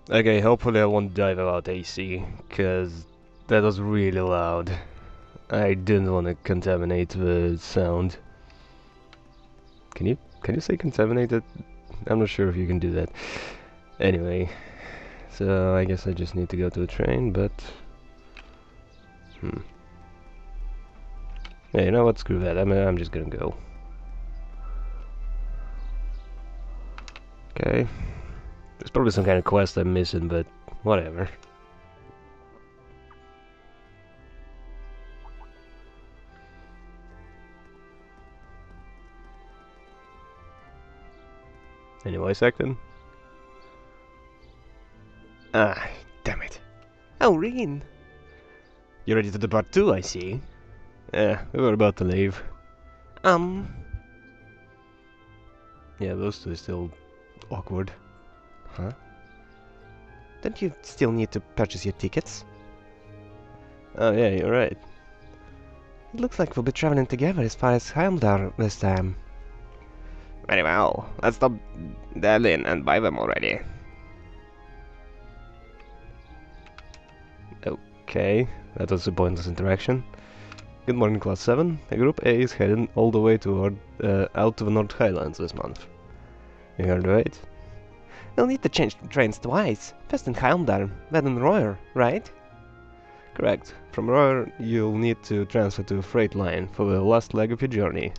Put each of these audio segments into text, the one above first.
Okay, hopefully I won't die without AC, cause that was really loud. I didn't want to contaminate the sound. Can you say contaminated? I'm not sure if you can do that. Anyway, so I guess I just need to go to a train, but hmm. Yeah, you know what? Screw that. I'm just gonna go. Okay. There's probably some kind of quest I'm missing, but whatever. Any voice acting? Ah, damn it. Oh, Reen! You're ready to depart too, I see. Yeah, we were about to leave. Um... Yeah, those two are still awkward. Huh? Don't you still need to purchase your tickets? Oh yeah, you're right. It looks like we'll be traveling together as far as Heimdall this time. Very well. Let's stop dallying and buy them already. Okay, that was a pointless interaction. Good morning, Class 7. Group A is heading all the way toward, out to the North Highlands this month. You heard right? You'll need to change trains twice. First in Heimdall, then in Royer, right? Correct. From Royer, you'll need to transfer to a freight line for the last leg of your journey.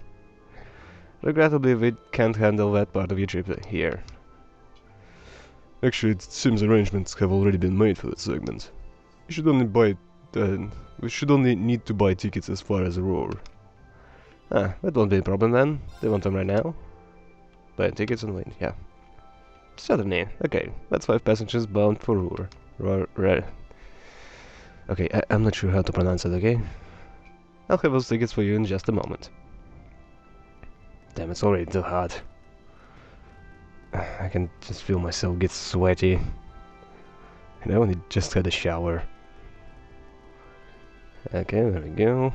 Regrettably, we can't handle that part of your trip here. Actually, it seems arrangements have already been made for that segment. You should only buy... we should only need to buy tickets as far as Roar. Ah, that won't be a problem then. They want them right now. Buy tickets and wait, yeah. Certainly. Okay, that's 5 passengers bound for Roar. Roar... Okay, I'm not sure how to pronounce it, okay? I'll have those tickets for you in just a moment. Damn, it's already too hot. I can just feel myself get sweaty. And I only just had a shower. Okay, there we go.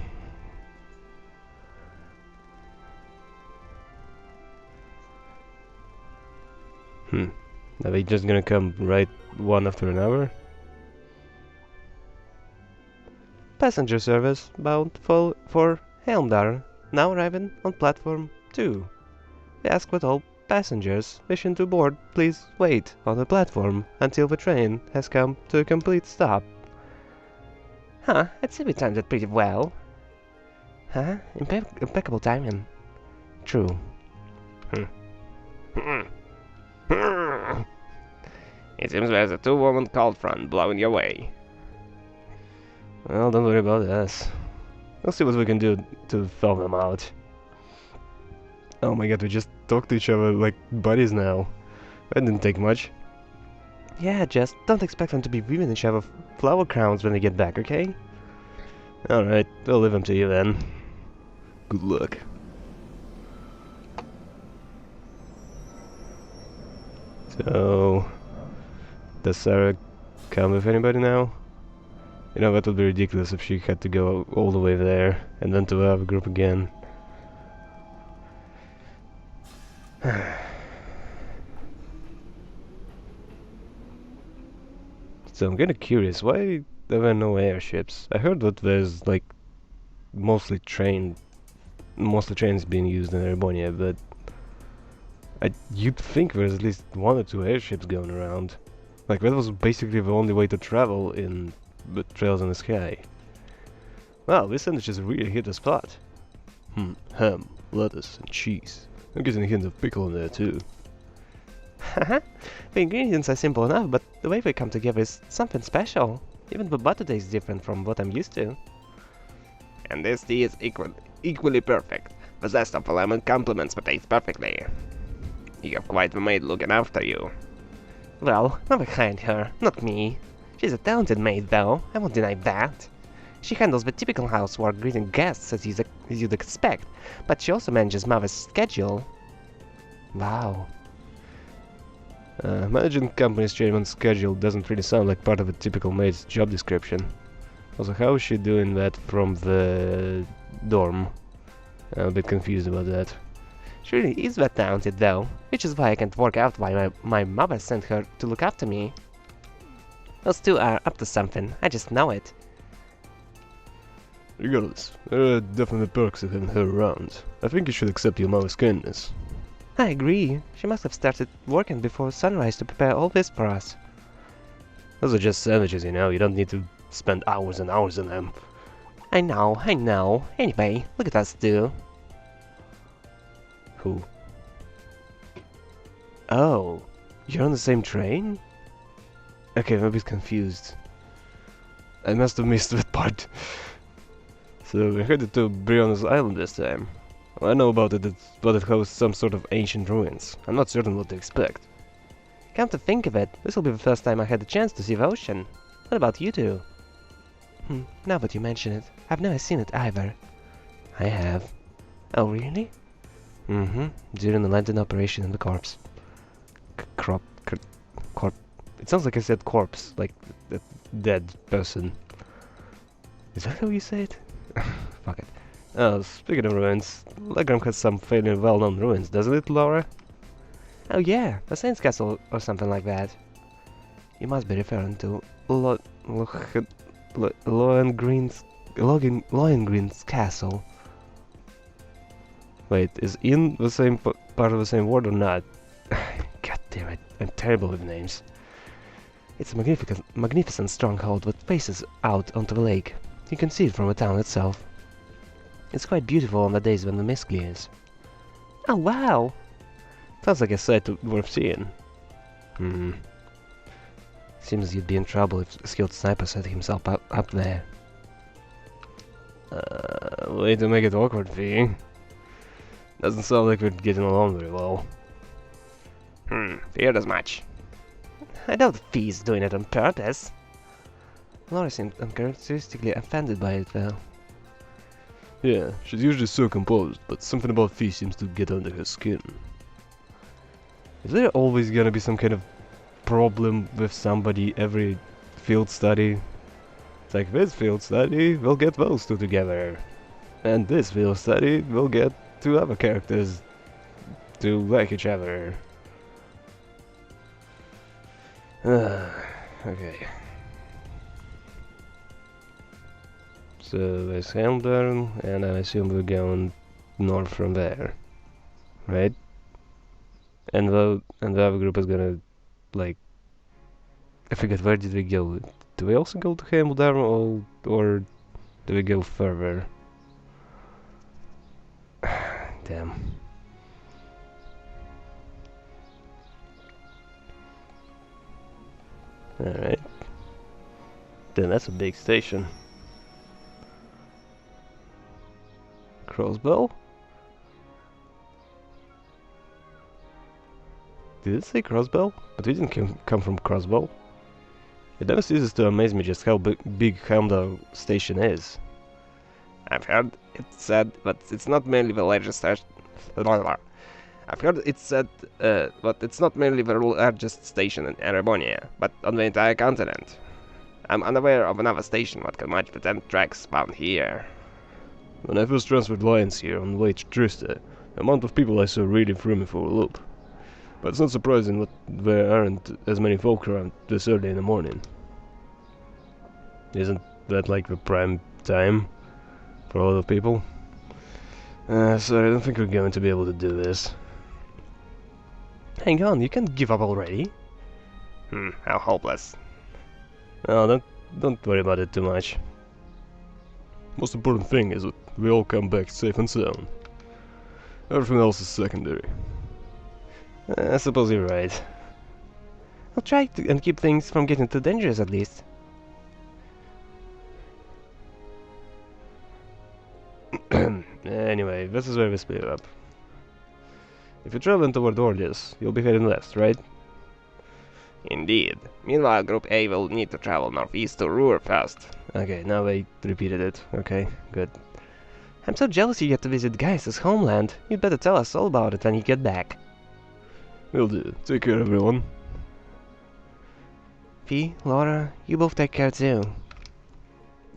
Are they just gonna come right one after another? Passenger service bound for Helmdar, now arriving on platform 2. We ask that all passengers wishing to board please wait on the platform until the train has come to a complete stop. Huh, I'd say we timed it pretty well. Huh? Impeccable timing. True. It seems there's a 2-woman cold front blowing your way. Well, don't worry about us. We'll see what we can do to thaw them out. Oh my god, we just talk to each other like buddies now. That didn't take much. Yeah, just don't expect them to be weaving each other flower crowns when they get back, okay? Alright, we'll leave them to you then. Good luck. So... Does Sarah come with anybody now? You know, that would be ridiculous if she had to go all the way there, and then to have a group again. So I'm kinda curious, why there were no airships? I heard that there's, like, mostly trains being used in Erebonia, but... you'd think there's at least 1 or 2 airships going around. Like, that was basically the only way to travel in the Trails in the Sky. Wow, this sandwich has really hit the spot. Ham, lettuce, and cheese. I'm getting a hint of pickle in there too. Haha, the ingredients are simple enough, but the way they come together is something special. Even the butter tastes different from what I'm used to. And this tea is equally perfect. The zest of the lemon complements the taste perfectly. You have quite the maid looking after you. Well, I'm behind her, not me. She's a talented maid, though, I won't deny that. She handles the typical housework, greeting guests as you'd expect, but she also manages Mother's schedule. Wow. Managing company's chairman's schedule doesn't really sound like part of a typical maid's job description. Also, how is she doing that from the dorm? I'm a bit confused about that. She really is that talented, though, which is why I can't work out why my mother sent her to look after me. Those two are up to something. I just know it. Regardless, there are definitely perks of having her around. I think you should accept your mother's kindness. I agree. She must have started working before sunrise to prepare all this for us. Those are just sandwiches, you know. You don't need to spend hours and hours on them. I know, I know. Anyway, look at us two. Who? Oh, you're on the same train? Okay, I'm a bit confused. I must have missed that part. So we're headed to Brionna's island this time. Well, I know about it, but it hosts some sort of ancient ruins. I'm not certain what to expect. Come to think of it, this will be the first time I had the chance to see the ocean. What about you two? Now that you mention it, I've never seen it either. I have. Oh, really? Mm-hmm. During the Lantern operation in the corpse. Corp. It sounds like I said corpse, like a dead person. Is that how you say it? Fuck it. Oh, speaking of ruins, Legram has some fairly well-known ruins, doesn't it, Laura? Oh yeah, the Saint's Castle or something like that. You must be referring to Lohengrin's castle. Wait, is in the same part of the same word or not? God damn it, I'm terrible with names. It's a magnificent stronghold that faces out onto the lake. You can see it from the town itself. It's quite beautiful on the days when the mist clears. Oh wow! Sounds like a sight worth seeing. Seems you'd be in trouble if a skilled sniper set himself up there. Way to make it awkward, V. Doesn't sound like we're getting along very well. Feared as much. I doubt Fee's doing it on purpose. Laura seemed uncharacteristically offended by it, though. Yeah, she's usually so composed, but something about Fee seems to get under her skin. Is there always gonna be some kind of problem with somebody every field study? It's like, this field study, we'll get those two together. And this field study, we'll get two other characters to like each other. Okay. So there's Helmdern, and I assume we're going north from there, right? And the other group is gonna, like, I forget, where did we go? Do we also go to Helmdern, or do we go further? Damn. Alright. Then that's a big station. Crossbow? Did it say Crossbow? But we didn't come from Crossbow. It never ceases to amaze me just how big Helmdall station is. I've heard it said, but it's not mainly the largest station. I've heard it said, but it's not merely the largest station in Erebonia, but on the entire continent. I'm unaware of another station that can match the 10 tracks found here. When I first transferred Lions here on the way to Trista, the amount of people I saw really threw me for a loop. But it's not surprising that there aren't as many folk around this early in the morning. Isn't that like the prime time for a lot of people? Sorry, I don't think we're going to be able to do this. Hang on, you can't give up already. How hopeless. Oh, don't worry about it too much. Most important thing is that we all come back safe and sound. Everything else is secondary. I suppose you're right. I'll try and keep things from getting too dangerous at least. Anyway, this is where we split up. If you're traveling toward Ordius, you'll be heading west, right? Indeed. Meanwhile, Group A will need to travel northeast to Ruhr first. Okay, now I repeated it. Okay, good. I'm so jealous you get to visit Gaius' homeland. You'd better tell us all about it when you get back. Will do. Take care, everyone. Fee, Laura, you both take care too.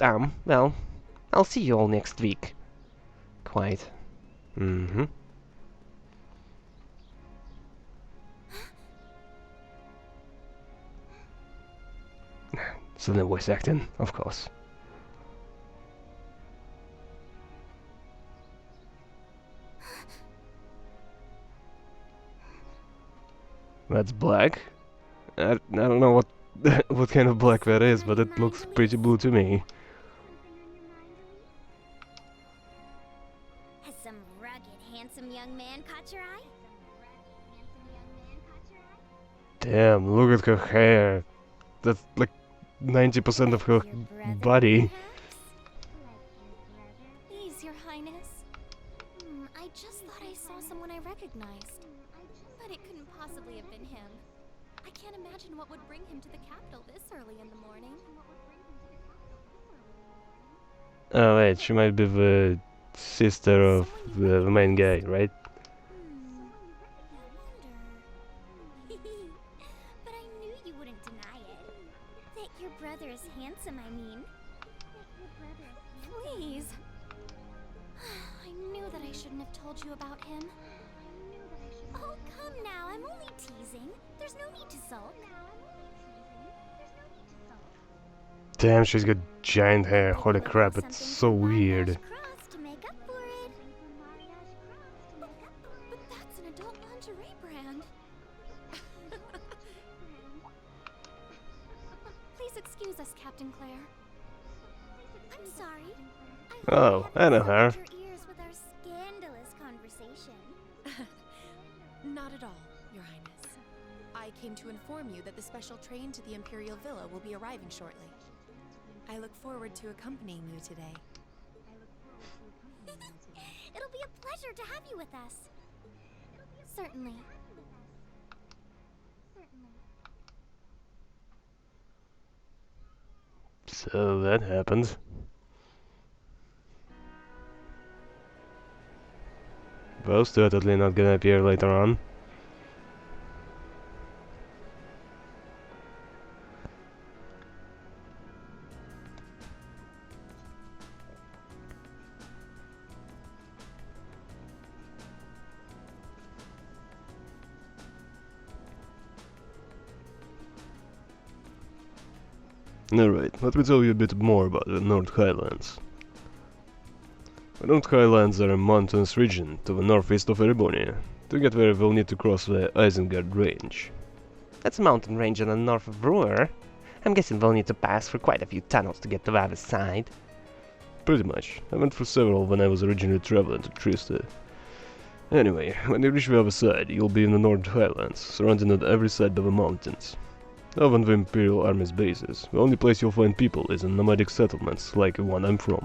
Well, I'll see you all next week. Quite. Mm-hmm. So the voice acting, of course. That's black. I don't know what what kind of black that is, but it looks pretty blue to me. Has some rugged, handsome young man caught your eye? Damn, look at her hair. That's like 90% of her Your brother, body. perhaps? Please, Your Highness. I just thought I saw someone I recognized. But it couldn't possibly have been him. I can't imagine what would bring him to the capital this early in the morning. Oh wait, she might be the sister of the main guy, right? I wonder. But I knew you wouldn't deny it. That your brother is handsome, I mean. Please. I knew that I shouldn't have told you about him. Oh, come now, I'm only teasing. There's no need to sulk. Damn, she's got giant hair. Holy crap, it's so weird. To make up for it. But that's an adult lingerie brand. Please excuse us, Captain Claire. I'm sorry. Oh, I know her. Your ears with our scandalous conversation. Not at all, Your Highness. I came to inform you that the special train to the Imperial Villa will be arriving shortly. I look forward to accompanying you today. It'll be a pleasure to have you with us. Certainly. So that happened. Well, certainly not gonna appear later on. Alright, let me tell you a bit more about the North Highlands. The North Highlands are a mountainous region to the northeast of Erebonia. To get there, we'll need to cross the Isengard Range. That's a mountain range on the north of Brewer. I'm guessing we'll need to pass through quite a few tunnels to get to the other side. Pretty much. I went through several when I was originally traveling to Trista. Anyway, when you reach the other side, you'll be in the North Highlands, surrounded on every side by the mountains. Other than the Imperial Army's bases, the only place you'll find people is in nomadic settlements, like the one I'm from.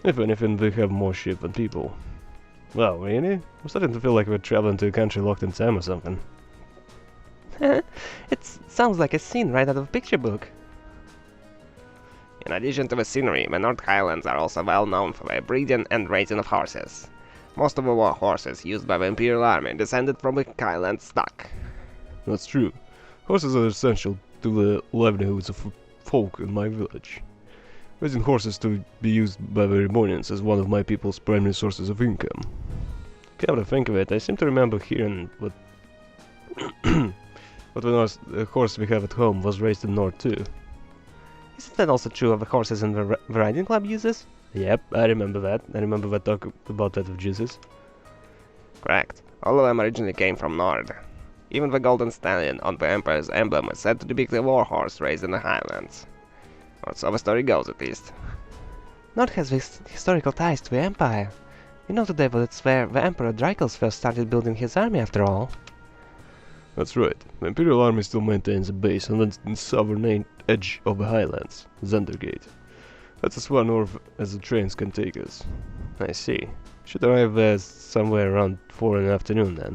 If anything, they have more sheep than people. Wow, really? I'm starting to feel like we're traveling to a country locked in time or something. It sounds like a scene right out of a picture book. In addition to the scenery, the North Highlands are also well known for their breeding and raising of horses. Most of the war horses used by the Imperial Army descended from the Highland stock. That's true. Horses are essential to the livelihoods of folk in my village. Raising horses to be used by the Erebonians is one of my people's primary sources of income. Come to think of it, I seem to remember hearing what the horse we have at home was raised in North too. Isn't that also true of the horses in the riding club uses? Yep, I remember that. I remember that talk about that of Jesus. Correct. All of them originally came from Nord. Even the golden stallion on the Empire's emblem is said to depict a war horse raised in the Highlands. Or so the story goes, at least. Nord has historical ties to the Empire. You know today that it's where the Emperor Drykels first started building his army, after all. That's right. The Imperial Army still maintains a base on the southern edge of the Highlands, Zendergate. That's as far north as the trains can take us. I see. Should arrive there somewhere around 4 in the afternoon then.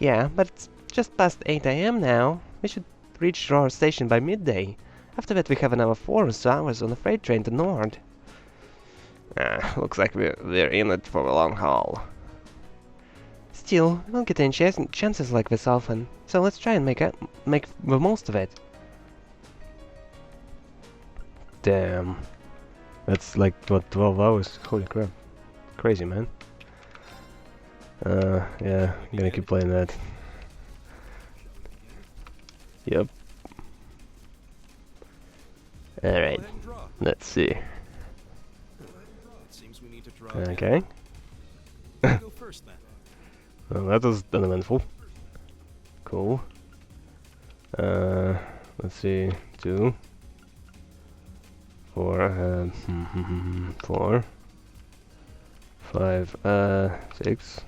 Yeah, but it's just past 8 AM now. We should reach Roar Station by midday. After that we have another 4 hours on the freight train to Nord. Looks like we're in it for a long haul. Still, we don't get any chances like this often, so let's try and make the most of it. Damn. That's like, what, 12 hours? Holy crap. Crazy, man. Yeah, I'm gonna keep playing that. Yep. Alright, let's see. It seems we need to draw again. Okay. Go first then. Well, that was uneventful. Cool. Let's see. 2, 4, 4, 5, 6.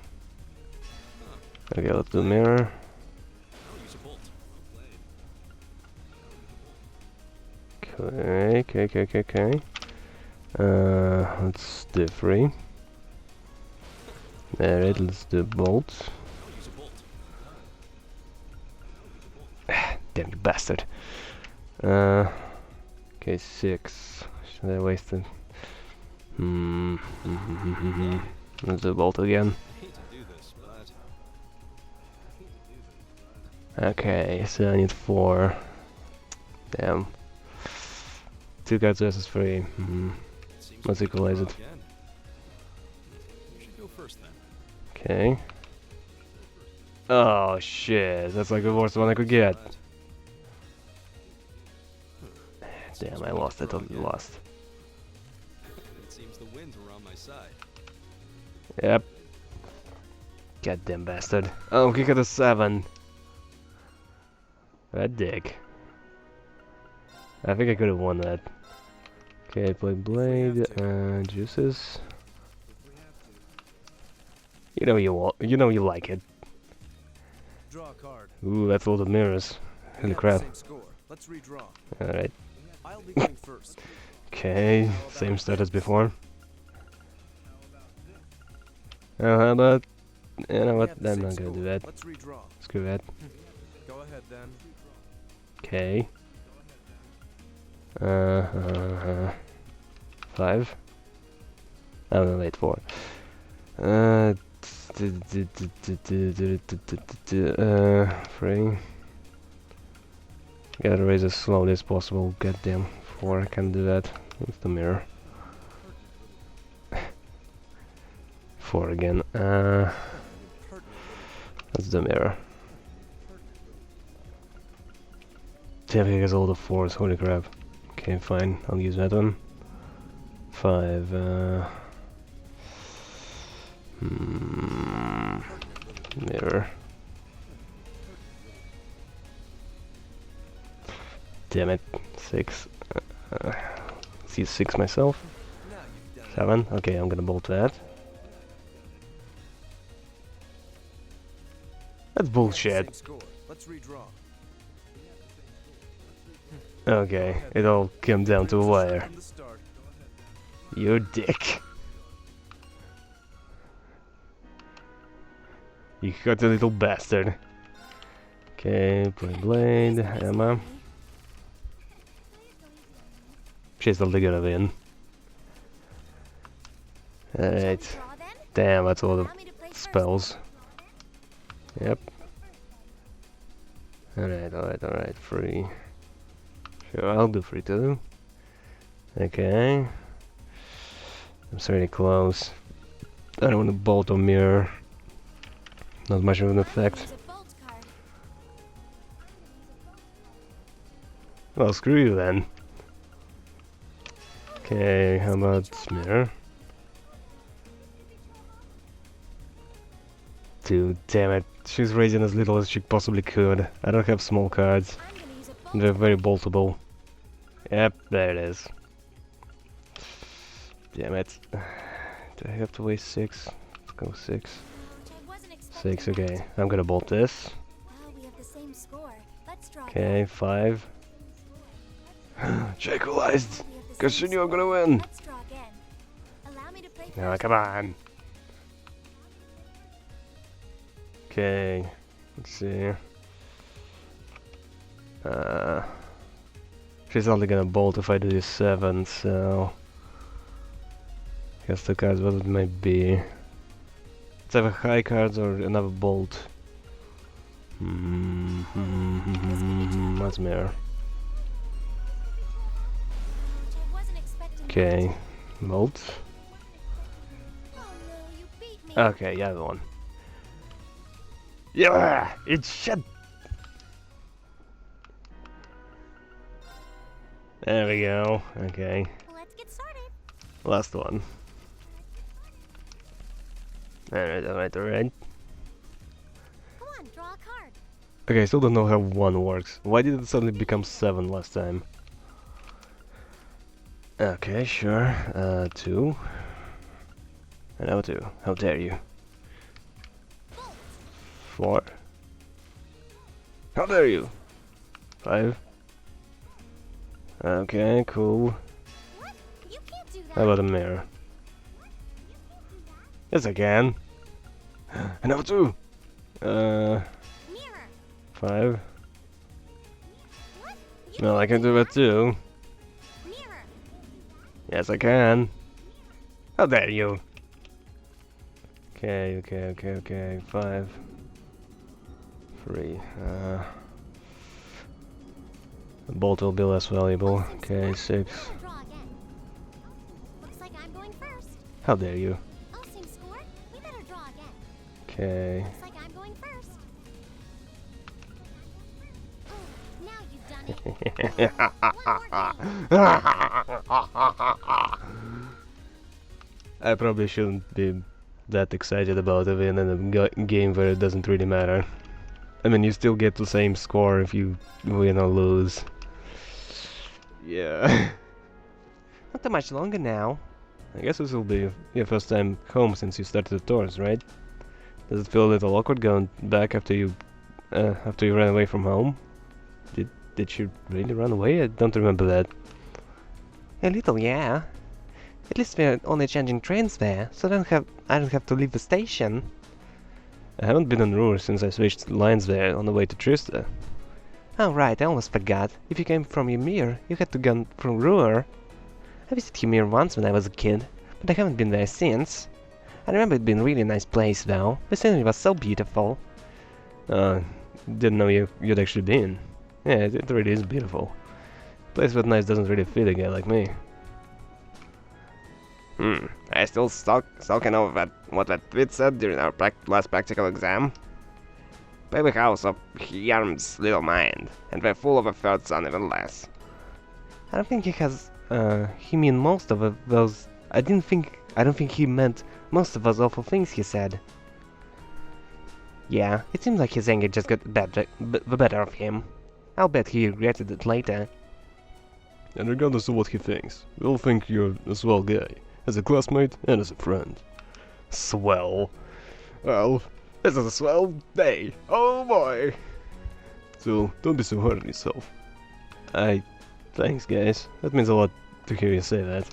Okay, let's do mirror. I'll use a bolt. Okay. Let's do 3. Alright, let's do bolts. I'll use a bolt. Damn you bastard. Okay, 6. Should I waste it? Let's do bolt again. I hate to do this, but Okay, so I need 4. Damn. 2 cards versus 3. it seems Let's we need to equalize draw it. again. You should go first then. Okay. Oh shit, that's like the worst one I could get. But Damn, I lost it. I lost. it seems the winds were on my side. Yep. Goddamn bastard. Oh, kick at a 7. That dick. I think I could have won that. Okay, play blade, juices. You know you want, you know you like it. Draw a card. Ooh, that's a lot of mirrors. We Holy have the crap. same score. Let's redraw. Alright. I'll be going first. Okay, same start as before. Oh, how about... You know We what, have the I'm same not gonna do score. that. Let's redraw. Screw that. Go ahead then. Okay. 5. Oh no, wait, 4. 3. Gotta raise as slowly as possible. Goddamn, 4. I can't do that. It's the mirror. 4 again. That's the mirror. Damn, he has all the 4s. Holy crap. Okay, fine. I'll use that one. 5. Mirror. Damn it. 6. See 6 myself. Now you've done it. 7. Okay, I'm gonna bolt that. That's We have the bullshit. same score. Let's redraw. Okay, it all came down to a wire. From the start. You dick. You got a little bastard. Okay, play blade, Emma. She's totally gonna win. Alright. Draw then? Damn, that's all the Allow me to play first. spells. Yep. Alright. 3. Sure, I'll do 3 too. Okay. I'm really close. I don't want to bolt or mirror. Not much of an effect. Use a bolt card. Well, screw you then. Okay, how about mirror? 2, damn it. She's raising as little as she possibly could. I don't have small cards. I'm gonna use a bolt They're very boltable. Yep, there it is. Damn it. Do I have to waste 6? Let's go 6. which I wasn't expecting 6, that. okay. I'm gonna bolt this. Wow, we have the same score. Let's draw Okay, 5. She equalized! We have the Cause same she knew I'm score. gonna win! Let's draw again. Allow me to play Now, first. come on! Okay, let's see. She's only gonna bolt if I do this 7, so... Guess the cards, what it might be. Let's have a high cards or another bolt. What's mirror? Which I wasn't expecting that. Okay, bolt. Oh no, you beat me. Okay, yeah, the one. Yeah, it's shut. There we go. Okay. Let's get started. Last one. Alright. Come on, draw a card. Okay, I still don't know how 1 works. Why did it suddenly become 7 last time? Okay, sure. 2. And now 2. How dare you? 4. How dare you? 5. Okay, cool. What? You can't do that. How about a mirror? Yes, I can. And now 2. Mirror. 5. What? You Well, I can can't do it too. Mirror. Yes, I can. How dare you? Okay. 5. 3. The bolt will be less valuable. Okay, 6. Better draw again. Looks like I'm going first. How dare you? Oh, same score? We better draw again. Okay. Looks like I'm going first. Oh, now you've done it. One more game. I probably shouldn't be that excited about a win in a game where it doesn't really matter. I mean, you still get the same score if you win or lose. Yeah. Not too much longer now. I guess this will be your first time home since you started the tours, right? Does it feel a little awkward going back after you ran away from home? Did you really run away? I don't remember that. A little, yeah. At least we're only changing trains there, so I don't have to leave the station. I haven't been on Ruhr since I switched lines there on the way to Trista. Oh right, I almost forgot. If you came from Ymir, you had to go from Ruhr. I visited Ymir once when I was a kid, but I haven't been there since. I remember it being a really nice place though. The scenery was so beautiful. Didn't know you'd actually been. Yeah, it really is beautiful. Place that nice doesn't really fit a guy like me. I still sulking over what that twit said during our last practical exam. Baby house of Hjarm's little mind, and we're full of a third son even less. I don't think he has, he mean most of those... I don't think he meant most of those awful things he said. Yeah, it seems like his anger just got the better of him. I'll bet he regretted it later. And regardless of what he thinks, we'll think you're a swell guy. As a classmate and as a friend. Swell. Well, this is a swell day. Oh boy. So, don't be so hard on yourself. Thanks guys. That means a lot to hear you say that.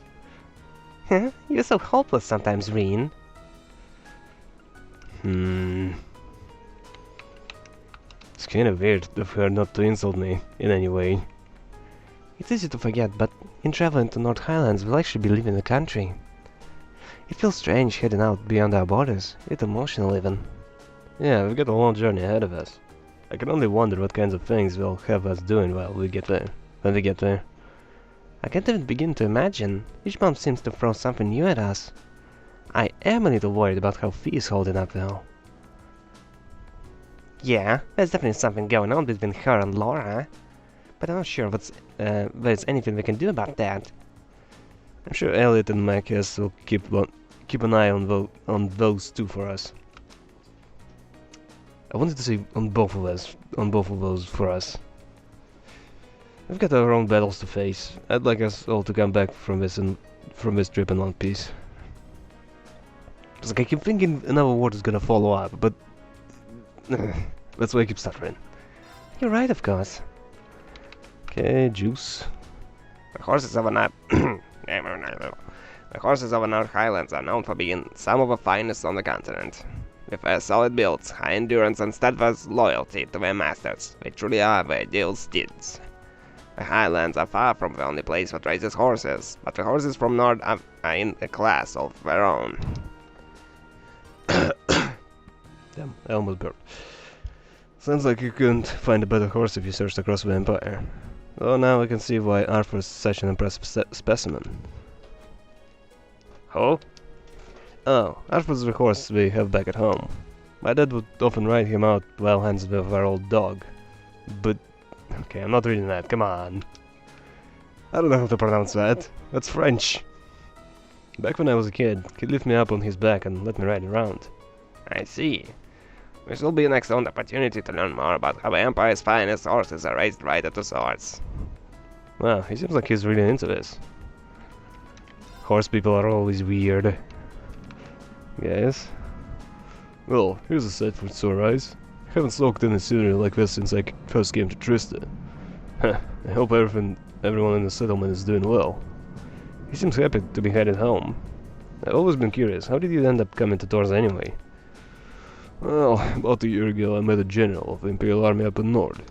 Huh? You're so hopeless sometimes, Reen. It's kinda weird of her not to insult me in any way. It's easy to forget, but in traveling to North Highlands, we'll actually be leaving the country. It feels strange heading out beyond our borders, a bit emotional even. Yeah, we've got a long journey ahead of us. I can only wonder what kinds of things we'll have us doing while we get there. When we get there. I can't even begin to imagine. Each month seems to throw something new at us. I am a little worried about how Fee is holding up though. Yeah, there's definitely something going on between her and Laura. But I'm not sure there's anything we can do about that. I'm sure Elliot and Marcus will keep an eye on those two for us. I wanted to say on both of those for us. We've got our own battles to face. I'd like us all to come back from this trip in one piece. It's like I keep thinking another word is gonna follow up, but that's why I keep stuttering. You're right, of course. Okay, juice. The horses of the North Highlands are known for being some of the finest on the continent. With their solid builds, high endurance, and steadfast loyalty to their masters, they truly are the ideal steeds. The Highlands are far from the only place that raises horses, but the horses from North are in a class of their own. Damn, I almost burped. Sounds like you couldn't find a better horse if you searched across the Empire. Well, now I can see why Arthur is such an impressive specimen. Who? Oh, Arthur's the horse we have back at home. My dad would often ride him out while hands with our old dog. But... okay, I'm not reading that, come on. I don't know how to pronounce that. That's French. Back when I was a kid, he'd lift me up on his back and let me ride around. I see. This will be an excellent opportunity to learn more about how the Empire's finest horses are raised right at the source. Wow, he seems like he's really into this. Horse people are always weird. Yes. Well, here's a sight for sore eyes. I haven't soaked in a scenery like this since I first came to Trista. Huh, I hope everyone in the settlement is doing well. He seems happy to be headed home. I've always been curious, how did you end up coming to Torz anyway? Well, about a year ago I met a general of the Imperial Army up in north.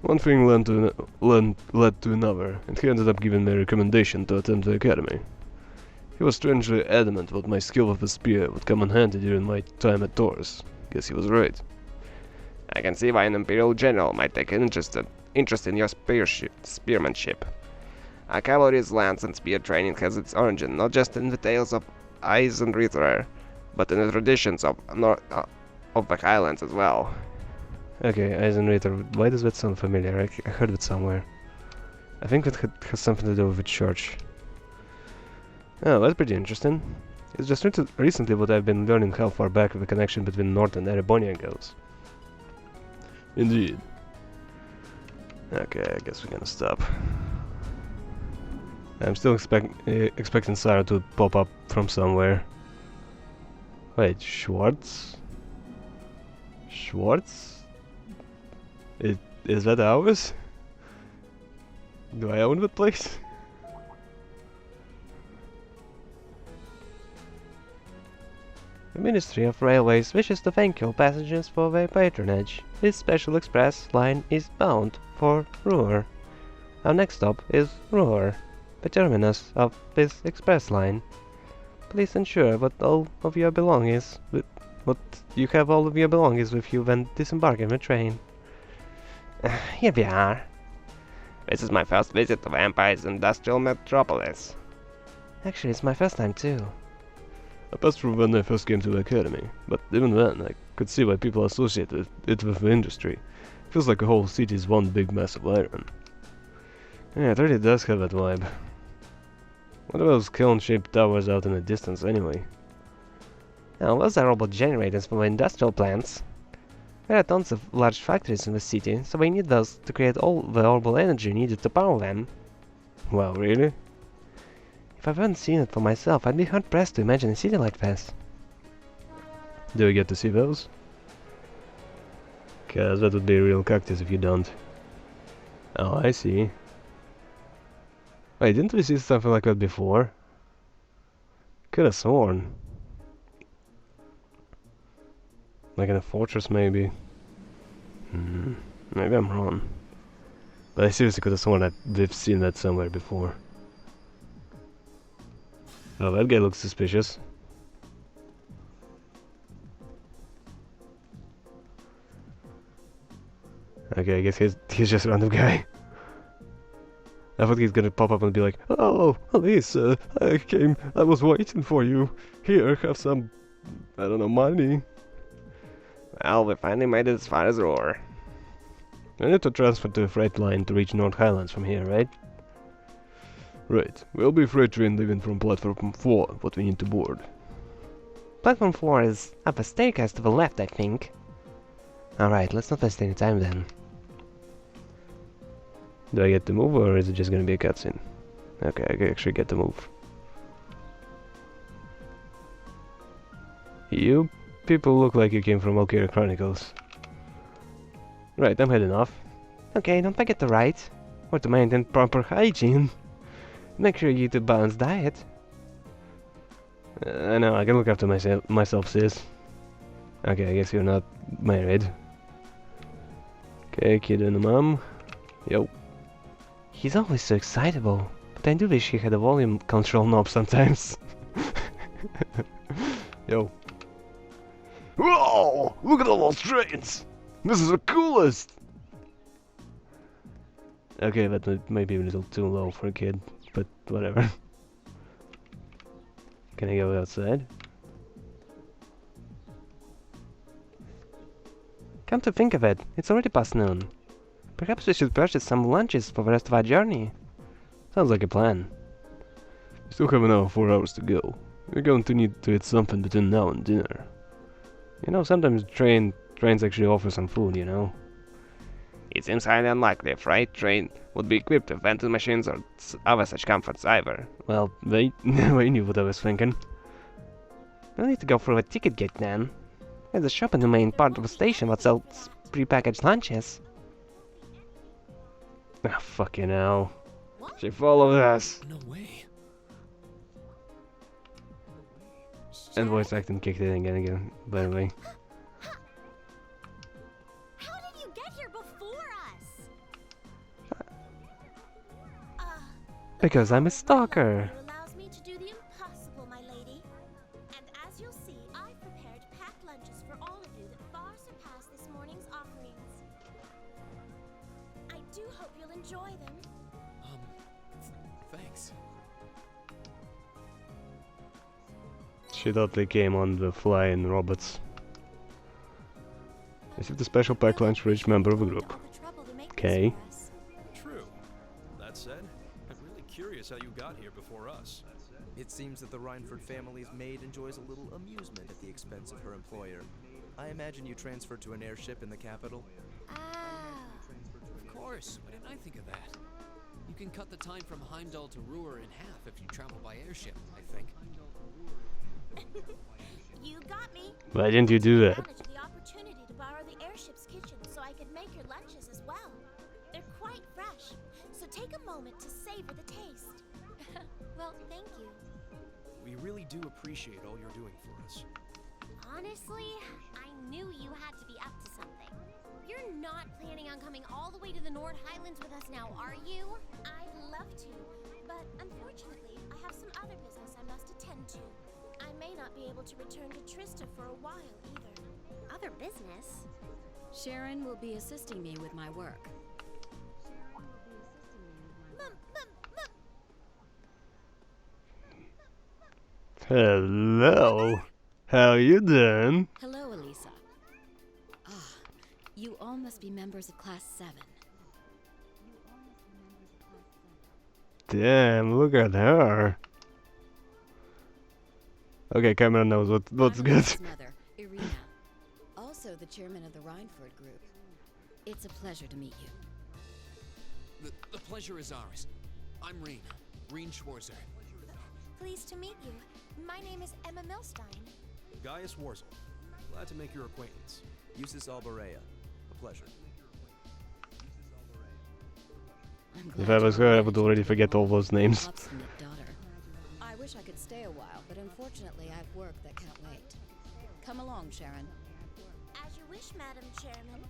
One thing led to another, and he ended up giving me a recommendation to attend the academy. He was strangely adamant that my skill with the spear would come in handy during my time at Torz. Guess he was right. I can see why an Imperial general might take an interest in your spearmanship. Our cavalry's lance and spear training has its origin not just in the tales of Eisenritter, but in the traditions of the Highlands as well. Okay, Eisenritter, why does that sound familiar? I heard it somewhere. I think it has something to do with the church. Oh, that's pretty interesting. It's just recently what I've been learning how far back the connection between North and Erebonia goes. Indeed. Okay, I guess we're gonna stop. I'm still expecting Sarah to pop up from somewhere. Wait, Schwartz? Schwartz? Is that ours? Do I own that place? The Ministry of Railways wishes to thank all passengers for their patronage. This special express line is bound for Ruhr. Our next stop is Ruhr, the terminus of this express line. Please ensure that all of your belongings with you when disembarking the train. Here we are. This is my first visit to the Empire's industrial metropolis. Actually, it's my first time too. I passed through when I first came to the academy, but even then I could see why people associated it with the industry. Feels like the whole city is one big mess of iron. Yeah, it really does have that vibe. What are those kiln-shaped towers out in the distance anyway? Now, those are robot generators for the industrial plants. There are tons of large factories in the city, so we need those to create all the orbital energy needed to power them. Wow, really? If I hadn't seen it for myself, I'd be hard-pressed to imagine a city like this. Do you get to see those? 'Cause that would be a real cactus if you don't. Oh, I see. Wait, didn't we see something like that before? Could have sworn. Like in a fortress, maybe. Maybe I'm wrong. But I seriously could have sworn that we've seen that somewhere before. Oh, that guy looks suspicious. Okay, I guess he's just a random guy. I thought he's gonna pop up and be like, "Oh, Lisa, I was waiting for you. Here, have some, I don't know, money." Well, we finally made it as far as Ruhr. I need to transfer to a freight line to reach North Highlands from here, right? Right. We'll be freight train leaving from platform 4, but we need to board. Platform 4 is up a staircase to the left, I think. Alright, let's not waste any time then. Do I get to move, or is it just gonna be a cutscene? Okay, I actually get to move. You people look like you came from Valkyria Chronicles. Right, I'm heading off. Okay, don't forget to write. Or to maintain proper hygiene. Make sure you eat a balanced diet. I know, I can look after myself, sis. Okay, I guess you're not married. Okay, kid and a mom. Yo. He's always so excitable, but I do wish he had a volume control knob sometimes. Yo. Whoa! Look at all those trains! This is the coolest! Okay, that might be a little too low for a kid, but whatever. Can I go outside? Come to think of it, it's already past noon. Perhaps we should purchase some lunches for the rest of our journey. Sounds like a plan. We still have another 4 hours to go. We're going to need to eat something between now and dinner. You know, sometimes trains actually offer some food, you know. It seems highly unlikely a freight train would be equipped with vending machines or other such comforts either. Well, they knew what I was thinking. We'll need to go through a ticket gate then. There's a shop in the main part of the station that sells prepackaged lunches. Ah, fucking hell. She followed us. No way. And voice acting kicked in again, by the way. How did you get here before us? Because I'm a stalker. Allows me to do the impossible, my lady. And as you'll see, I've prepared packed lunches for all of you that far surpass this morning's offerings. I do hope you'll enjoy them. Thanks. She totally came on the flying robots. Receive the special pack lunch for each member of the group. Okay. True. That said, I'm really curious how you got here before us. It seems that the Reinford family's maid enjoys a little amusement at the expense of her employer. I imagine you transferred to an airship in the capital? Of course. Why didn't I think of that? You can cut the time from Heimdall to Ruhr in half if you travel by airship, I think. You got me. Why didn't you do that? Advantage of the opportunity to borrow the airship's kitchen so I could make your lunches as well. They're quite fresh, so take a moment to savor the taste. Well, thank you. We really do appreciate all you're doing for us. Honestly, I knew you had to be up to something. You're not planning on coming all the way to the Nord Highlands with us now, are you? I'd love to, but unfortunately, I have some other business I must attend to. I may not be able to return to Trista for a while either. Other business? Sharon will be assisting me with my work. Hello. How you doing? Hello, Elisa. Ah, you all must be members of Class 7. Damn, look at her. Okay, Cameron knows what's I'm good. Elisa's mother, Irina. Also the chairman of the Reinford Group. It's a pleasure to meet you. The pleasure is ours. I'm Reen Schwarzer. Pleased to meet you. My name is Emma Milstein. Gaius Warzel. Glad to make your acquaintance. Eustace Alborea. A pleasure. I'm If glad I was you're her, I all would managed already to forget become all those my names. obstinate daughter. I wish I could stay a while, but unfortunately I have work that can't wait. Come along, Sharon. As you wish, Madam Chairman.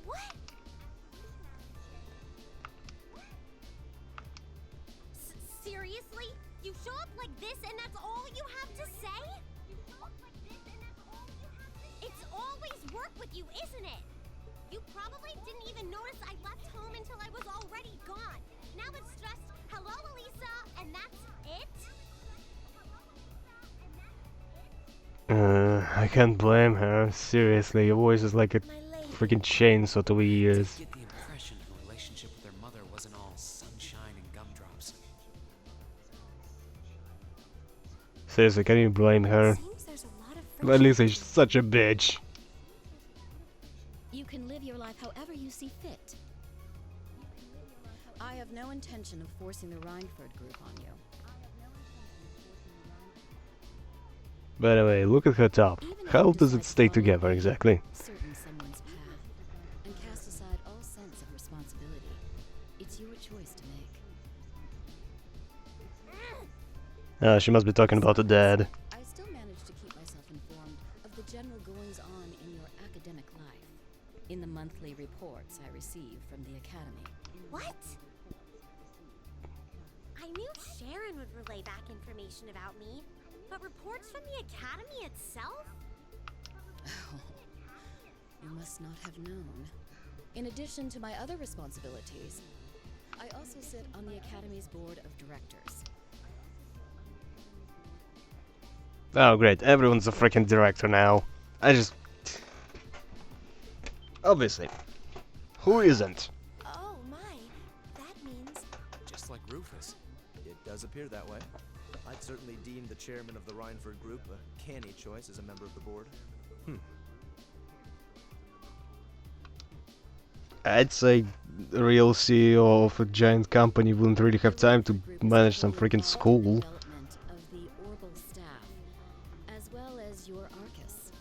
What? Seriously? You show up like this and that's all you have to say? It's always work with you, isn't it? You probably didn't even notice I left home until I was already gone. Now it's just, hello, Elisa, and that's it? I can't blame her. Seriously, your voice is like a My lady. freaking chainsaw to the ears. Get the impression her relationship with her mother wasn't all sunshine and gumdrops. Seriously, can you blame her? Seems there's a lot of At friction. least she's such a bitch. You can live your life however you see fit. I have no intention of forcing the Reinford Group on you. By the way, look at her top. Even if How you does decide it to stay follow together a exactly? certain someone's path and cast aside all sense of responsibility, it's your choice to make. She must be talking about the dad. I still manage to keep myself informed of the general goings-on in your academic life, in the monthly reports I receive from the Academy. What? I knew Sharon would relay back information about me, but reports from the Academy itself? You must not have known. In addition to my other responsibilities, I also sit on the Academy's board of directors. Oh great, everyone's a freaking director now. Obviously. Who isn't? Oh my, that means... Just like Rufus. It does appear that way. I'd certainly deem the chairman of the Rhineford Group a canny choice as a member of the board. I'd say the real CEO of a giant company wouldn't really have time to manage some freaking school. Development of the Orbital staff, as well as your Arcus.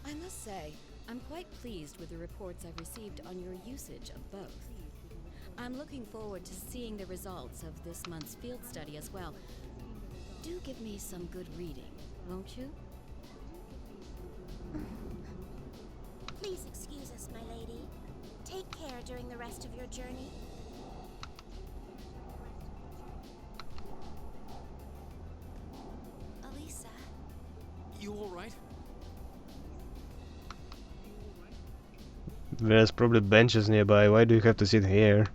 I must say, I'm quite pleased with the reports I've received on your usage of both. I'm looking forward to seeing the results of this month's field study as well. Do give me some good reading, won't you? Please excuse us, my lady. Take care during the rest of your journey. Elisa. You alright? There's probably benches nearby. Why do you have to sit here?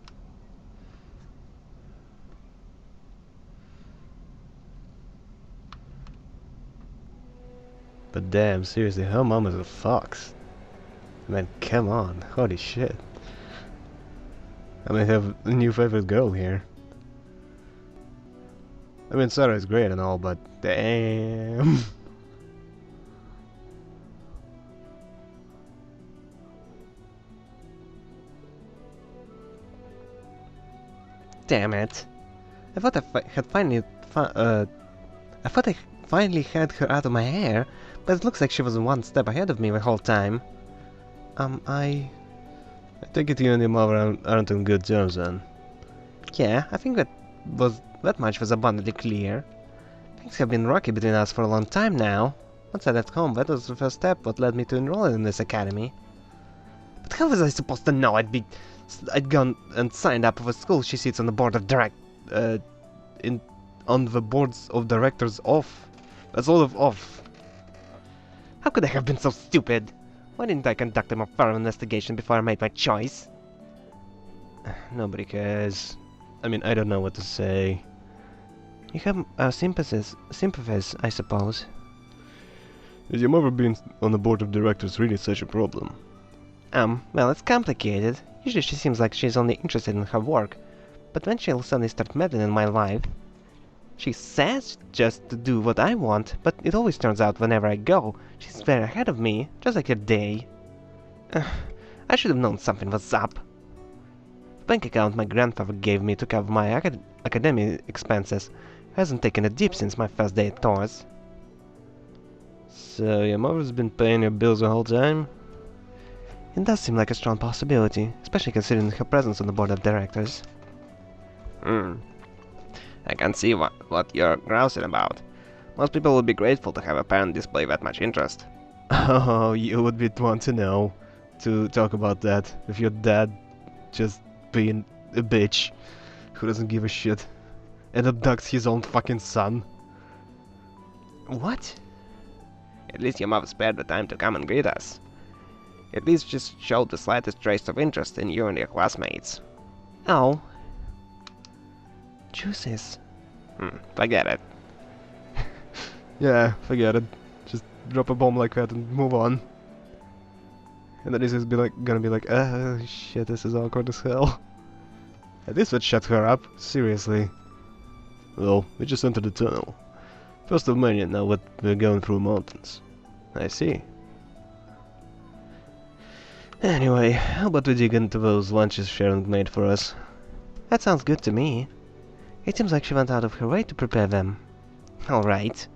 But damn, seriously, her mom is a fox. Man, come on. Holy shit. I might have a new favorite girl here. I mean, Sarah is great and all, but damn. Damn it. I thought I thought I finally had her out of my hair, but it looks like she was one step ahead of me the whole time. I take it you and your mother aren't on good terms then. Yeah, I think that much was abundantly clear. Things have been rocky between us for a long time now. Once I left home, that was the first step what led me to enroll in this academy. But how was I supposed to know I'd gone and signed up for a school she sits on the board of on the boards of directors off. That's all of off. How could I have been so stupid? Why didn't I conduct a more thorough investigation before I made my choice? Nobody cares. I mean, I don't know what to say. You have our sympathies, I suppose. Is your mother being on the board of directors really such a problem? Well, it's complicated. Usually she seems like she's only interested in her work, but when she'll suddenly start meddling in my life, she says just to do what I want, but it always turns out whenever I go, she's very ahead of me, just like her day. I should have known something was up. The bank account my grandfather gave me to cover my academic expenses hasn't taken a dip since my first day at Taurus. So your mother's been paying your bills the whole time? It does seem like a strong possibility, especially considering her presence on the board of directors. I can see what you're grousing about. Most people would be grateful to have a parent display that much interest. Oh, you would be one to know to talk about that with your dad just being a bitch who doesn't give a shit and abducts his own fucking son. What? At least your mother spared the time to come and greet us. At least just showed the slightest trace of interest in you and your classmates. Oh. Juices. Forget it. Yeah, forget it. Just drop a bomb like that and move on. And then he's gonna be like, shit, this is awkward as hell. And this would shut her up, seriously. Well, we just entered the tunnel. First of many, now we're going through mountains. I see. Anyway, how about we dig into those lunches Sharon made for us? That sounds good to me. It seems like she went out of her way to prepare them. Alright.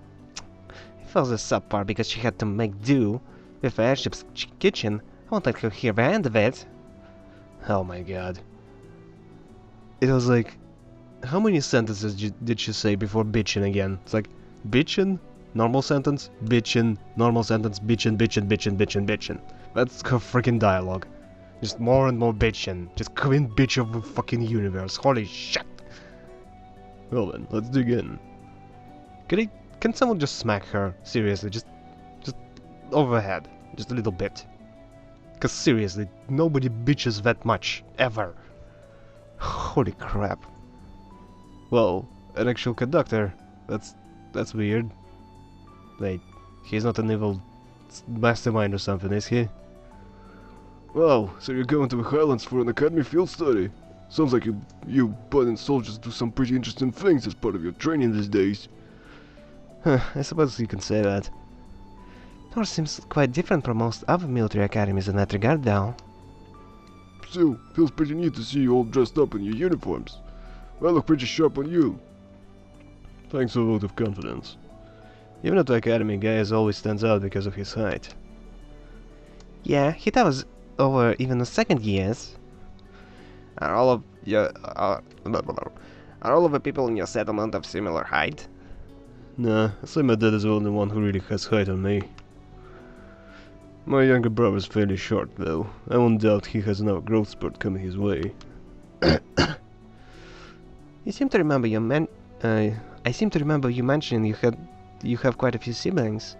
If I was a subpar because she had to make do with the airship's kitchen, I won't let her hear the end of it. Oh my god. It was like... How many sentences did she say before bitchin' again? It's like, bitchin', normal sentence, bitchin', normal sentence, bitchin', bitchin', bitchin', bitchin', bitchin'. That's her freaking dialogue. Just more and more bitchin'. Just queen bitch of the fucking universe. Holy shit! Well then, let's dig in. Can someone just smack her? Seriously, just over the head. Just a little bit. Cause seriously, nobody bitches that much. Ever. Holy crap. Whoa, an actual conductor. That's weird. Wait, he's not an evil mastermind or something, is he? Whoa, so you're going to the Highlands for an academy field study? Sounds like you Button soldiers do some pretty interesting things as part of your training these days. Huh, I suppose you can say that. North seems quite different from most other military academies in that regard, though. Still, feels pretty neat to see you all dressed up in your uniforms. Well, look pretty sharp on you. Thanks for a vote of confidence. Even at the academy, Gaius always stands out because of his height. Yeah, he towers over even the second years. Are all of the people in your settlement of similar height? Nah, I say my dad is the only one who really has height on me. My younger brother's fairly short, though. I won't doubt he has another growth spurt coming his way. You seem to remember I seem to remember you mentioning you have quite a few siblings.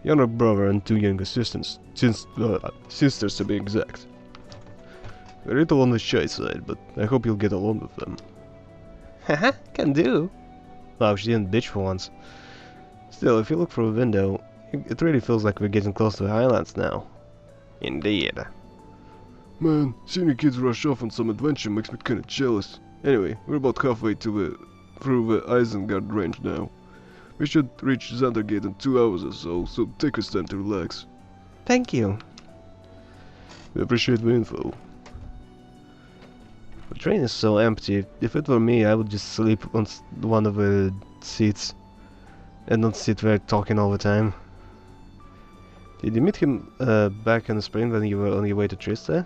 Younger brother and 2 younger sisters, sisters to be exact. A little on the shy side, but I hope you'll get along with them. Haha, can do. Wow, she didn't bitch for once. Still, if you look through a window, it really feels like we're getting close to the Highlands now. Indeed. Man, seeing the kids rush off on some adventure makes me kinda jealous. Anyway, we're about halfway through the Isengard range now. We should reach Xandergate in 2 hours or so take us time to relax. Thank you. We appreciate the info. The train is so empty. If it were me, I would just sleep on one of the seats and not sit there talking all the time. Did you meet him back in the spring when you were on your way to Trista?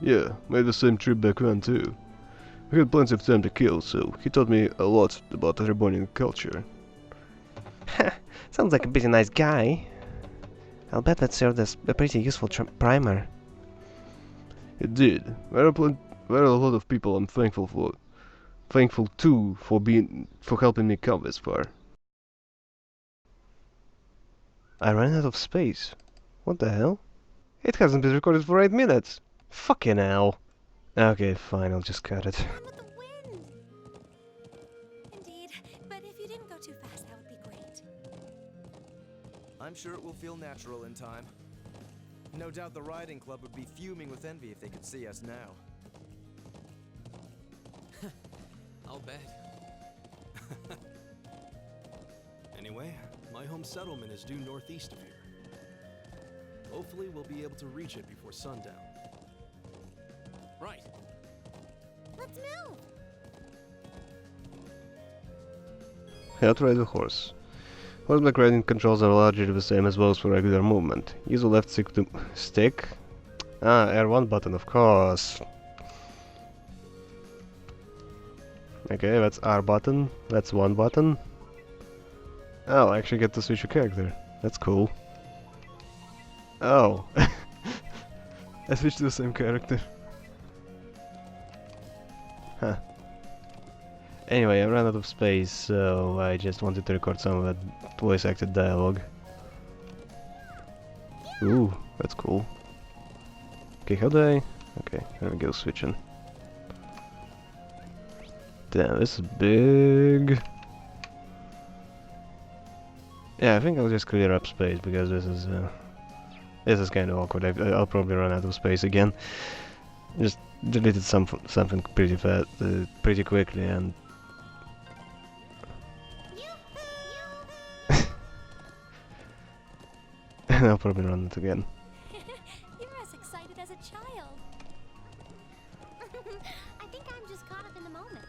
Yeah, made the same trip back then too. We had plenty of time to kill, so he taught me a lot about Erebonian culture. Sounds like a pretty nice guy. I'll bet that served as a pretty useful primer. It did. There are a lot of people I'm thankful to for helping me come this far. I ran out of space. What the hell? It hasn't been recorded for 8 minutes. Fucking hell. Okay, fine, I'll just cut it. With the wind! Indeed, but if you didn't go too fast, that would be great. I'm sure it will feel natural in time. No doubt the riding club would be fuming with envy if they could see us now. I'll bet. Anyway, my home settlement is due northeast of here. Hopefully we'll be able to reach it before sundown. Right. Let's move! How to ride a horse. Horseback riding controls are largely the same as those for regular movement. Use the left stick. R1 button, of course. Okay, that's R button. That's 1 button. Oh, I actually get to switch a character. That's cool. Oh. I switched to the same character. Huh. Anyway, I ran out of space, so I just wanted to record some of that voice-acted dialogue. Ooh, that's cool. Okay, how do I... Okay, there we go, switching. Damn, this is big. Yeah, I think I'll just clear up space because this is kind of awkward. I'll probably run out of space again. Just deleted something pretty fast, pretty quickly, and and I'll probably run it again. You're as excited as a child. I think I'm just caught up in the moment.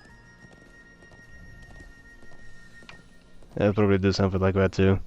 I'll probably do something like that too.